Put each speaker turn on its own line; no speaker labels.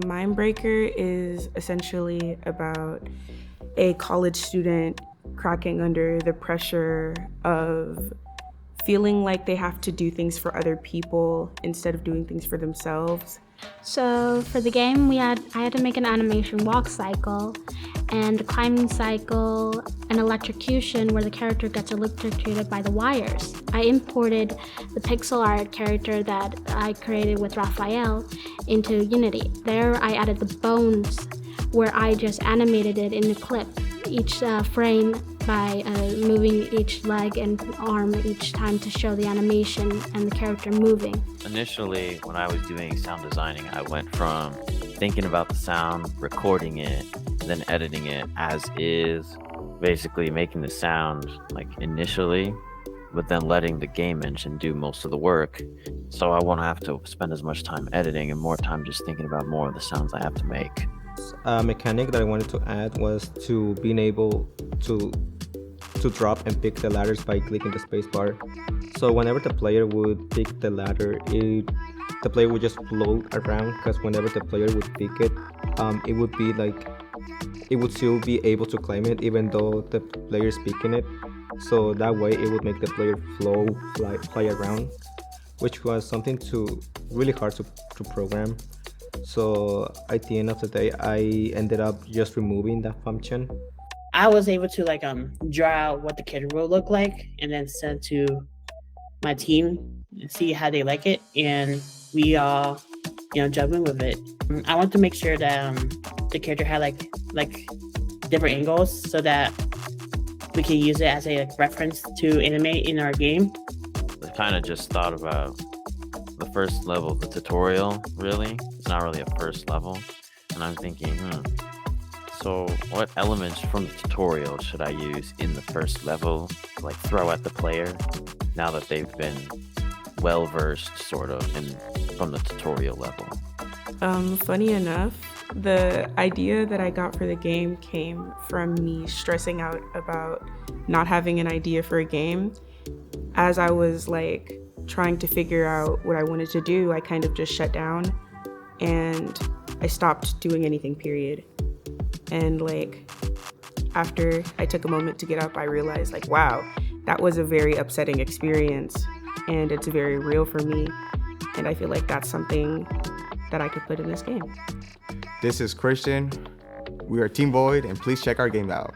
Mindbreaker is essentially about a college student cracking under the pressure of feeling like they have to do things for other people instead of doing things for themselves.
So for the game, I had to make an animation walk cycle and a climbing cycle, an electrocution where the character gets electrocuted by the wires. I imported the pixel art character that I created with Raphael into Unity. There I added the bones where I just animated it in a clip, each frame by moving each leg and arm each time to show the animation and the character moving.
Initially, when I was doing sound designing, I went from thinking about the sound, recording it, then editing it as is, basically making the sound like initially, but then letting the game engine do most of the work. So I won't have to spend as much time editing and more time just thinking about more of the sounds I have to make.
A mechanic that I wanted to add was to being able to drop and pick the ladders by clicking the spacebar. So whenever the player would pick the ladder, the player would just float around, because whenever the player would pick it, it would be like it would still be able to climb it even though the player is picking it. So that way it would make the player fly around, which was something really hard to program. So at the end of the day, I ended up just removing that function.
I was able to draw out what the character will look like and then send to my team and see how they like it, and we all jump in with it. I want to make sure that the character had like different angles so that we can use it as a reference to animate in our game.
I kind of just thought about the first level, the tutorial, really. It's not really a first level. And I'm thinking, so what elements from the tutorial should I use in the first level, like throw at the player, now that they've been well-versed sort of from the tutorial level?
Funny enough, the idea that I got for the game came from me stressing out about not having an idea for a game. As I was trying to figure out what I wanted to do, I kind of just shut down and I stopped doing anything, period. And after I took a moment to get up, I realized wow, that was a very upsetting experience and it's very real for me. And I feel like that's something that I could put in this game.
This is Christian. We are Team Void, and please check our game out.